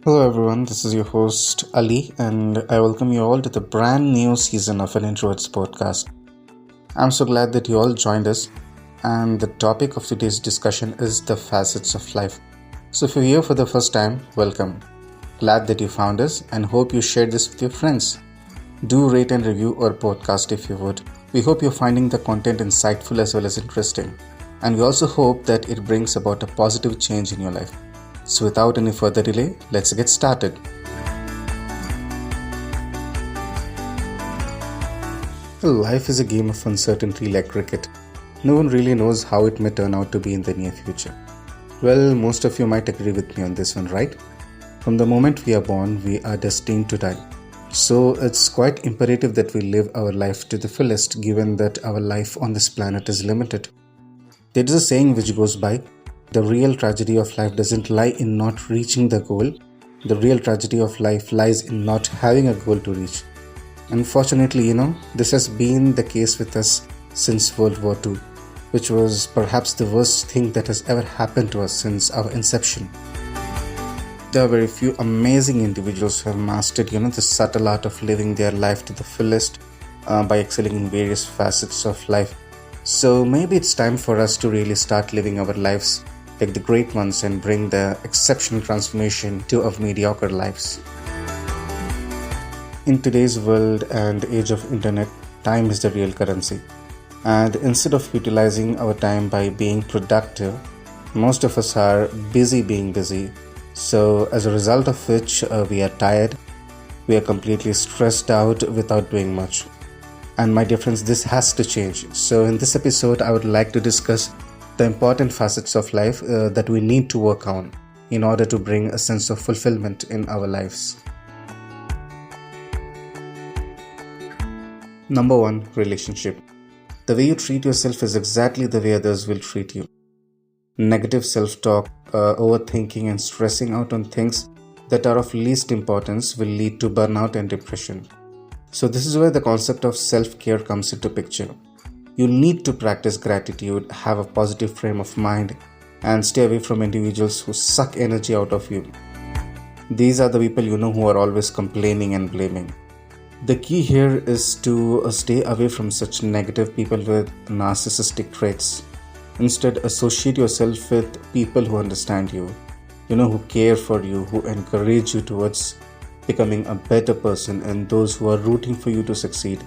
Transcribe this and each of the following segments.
Hello everyone, this is your host Ali, and I welcome you all to the brand new season of an Introvert's podcast. I'm so glad that you all joined us, and the topic of today's discussion is the facets of life. So, if you're here for the first time, welcome. Glad that you found us, and hope you shared this with your friends. Do rate and review our podcast if you would. We hope you're finding the content insightful as well as interesting, and we also hope that it brings about a positive change in your life. So without any further delay, let's get started. Life is a game of uncertainty like cricket. No one really knows how it may turn out to be in the near future. Well, most of you might agree with me on this one, right? From the moment we are born, we are destined to die. So it's quite imperative that we live our life to the fullest, given that our life on this planet is limited. There is a saying which goes by, the real tragedy of life doesn't lie in not reaching the goal. The real tragedy of life lies in not having a goal to reach. Unfortunately, this has been the case with us since World War II, which was perhaps the worst thing that has ever happened to us since our inception. There are very few amazing individuals who have mastered, the subtle art of living their life to the fullest by excelling in various facets of life. So maybe it's time for us to really start living our lives like the great ones and bring the exceptional transformation to our mediocre lives. In today's world and age of internet, time is the real currency. And instead of utilizing our time by being productive, most of us are busy being busy. So as a result of which we are tired, we are completely stressed out without doing much. And my dear friends, this has to change. So in this episode, I would like to discuss the important facets of life that we need to work on in order to bring a sense of fulfillment in our lives. Number 1, relationship. The way you treat yourself is exactly the way others will treat you. Negative self-talk, overthinking and stressing out on things that are of least importance will lead to burnout and depression. So this is where the concept of self-care comes into picture. You need to practice gratitude, have a positive frame of mind, and stay away from individuals who suck energy out of you. These are the people who are always complaining and blaming. The key here is to stay away from such negative people with narcissistic traits. Instead, associate yourself with people who understand you, who care for you, who encourage you towards becoming a better person, and those who are rooting for you to succeed.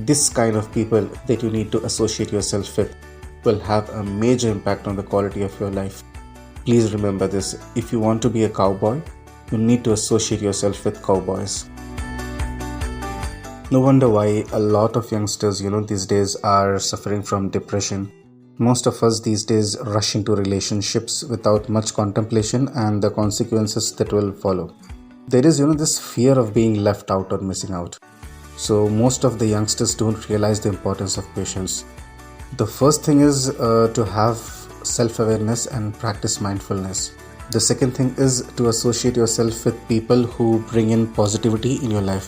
This kind of people that you need to associate yourself with will have a major impact on the quality of your life. Please remember this. If you want to be a cowboy, you need to associate yourself with cowboys. No wonder why a lot of youngsters, these days are suffering from depression. Most of us these days rush into relationships without much contemplation and the consequences that will follow. There is, this fear of being left out or missing out. So most of the youngsters don't realize the importance of patience. The first thing is to have self-awareness and practice mindfulness. The second thing is to associate yourself with people who bring in positivity in your life.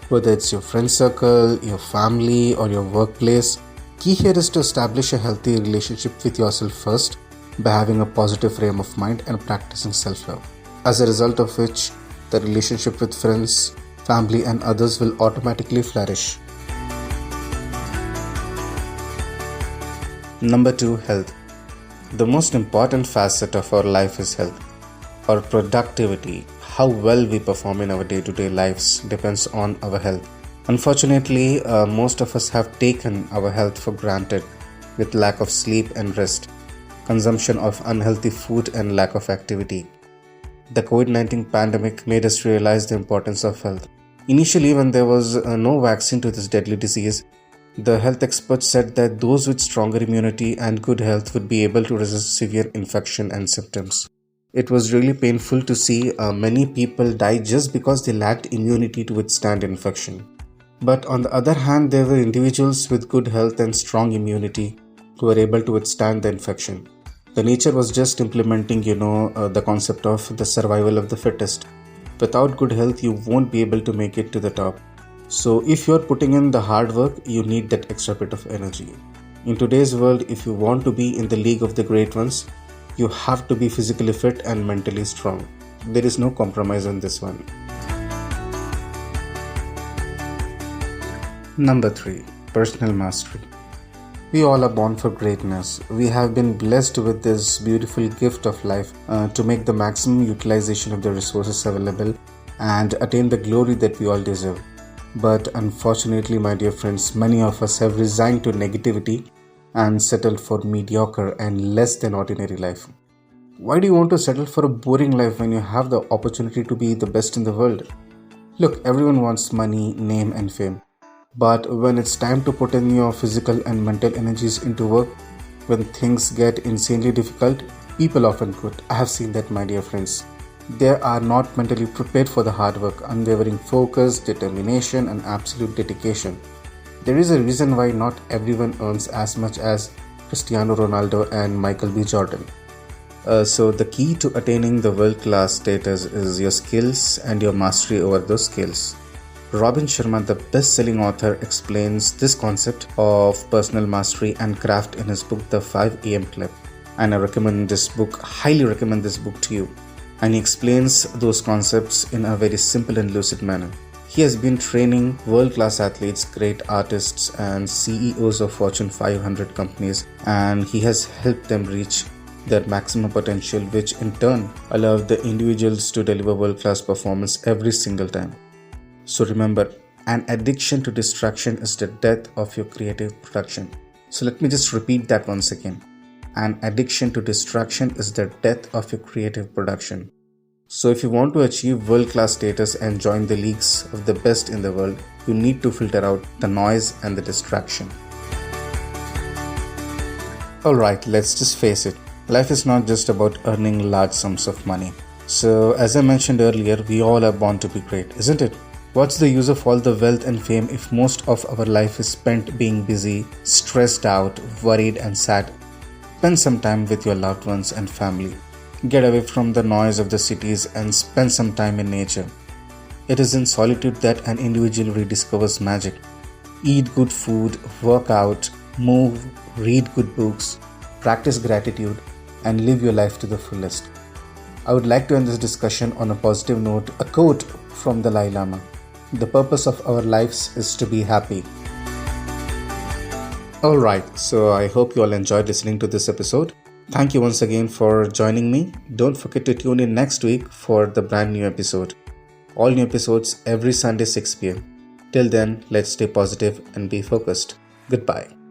Whether it's your friend circle, your family or your workplace, key here is to establish a healthy relationship with yourself first by having a positive frame of mind and practicing self-love. As a result of which, the relationship with friends, family and others will automatically flourish. Number 2, health. The most important facet of our life is health. Our productivity, how well we perform in our day-to-day lives depends on our health. Unfortunately, most of us have taken our health for granted with lack of sleep and rest, consumption of unhealthy food and lack of activity. The COVID-19 pandemic made us realize the importance of health. Initially, when there was no vaccine to this deadly disease, the health experts said that those with stronger immunity and good health would be able to resist severe infection and symptoms. It was really painful to see many people die just because they lacked immunity to withstand infection. But on the other hand, there were individuals with good health and strong immunity who were able to withstand the infection. The nature was just implementing, the concept of the survival of the fittest. Without good health, you won't be able to make it to the top. So if you're putting in the hard work, you need that extra bit of energy. In today's world, if you want to be in the league of the great ones, you have to be physically fit and mentally strong. There is no compromise on this one. Number 3. Personal mastery. We all are born for greatness. We have been blessed with this beautiful gift of life to make the maximum utilization of the resources available and attain the glory that we all deserve. But unfortunately, my dear friends, many of us have resigned to negativity and settled for mediocre and less than ordinary life. Why do you want to settle for a boring life when you have the opportunity to be the best in the world? Look, everyone wants money, name, and fame. But when it's time to put in your physical and mental energies into work, when things get insanely difficult, people often quit. I have seen that, my dear friends. They are not mentally prepared for the hard work, unwavering focus, determination, and absolute dedication. There is a reason why not everyone earns as much as Cristiano Ronaldo and Michael B. Jordan. So the key to attaining the world-class status is your skills and your mastery over those skills. Robin Sharma, the best-selling author, explains this concept of personal mastery and craft in his book, The 5 AM Club. And I highly recommend this book to you. And he explains those concepts in a very simple and lucid manner. He has been training world-class athletes, great artists, and CEOs of Fortune 500 companies, and he has helped them reach their maximum potential, which in turn allowed the individuals to deliver world-class performance every single time. So remember, an addiction to distraction is the death of your creative production. So let me just repeat that once again. An addiction to distraction is the death of your creative production. So if you want to achieve world-class status and join the leagues of the best in the world, you need to filter out the noise and the distraction. Alright, let's just face it. Life is not just about earning large sums of money. So as I mentioned earlier, we all are born to be great, isn't it? What's the use of all the wealth and fame if most of our life is spent being busy, stressed out, worried and sad? Spend some time with your loved ones and family. Get away from the noise of the cities and spend some time in nature. It is in solitude that an individual rediscovers magic. Eat good food, work out, move, read good books, practice gratitude, and live your life to the fullest. I would like to end this discussion on a positive note, a quote from the Dalai Lama. The purpose of our lives is to be happy. Alright, so I hope you all enjoyed listening to this episode. Thank you once again for joining me. Don't forget to tune in next week for the brand new episode. All new episodes every Sunday 6 p.m. Till then, let's stay positive and be focused. Goodbye.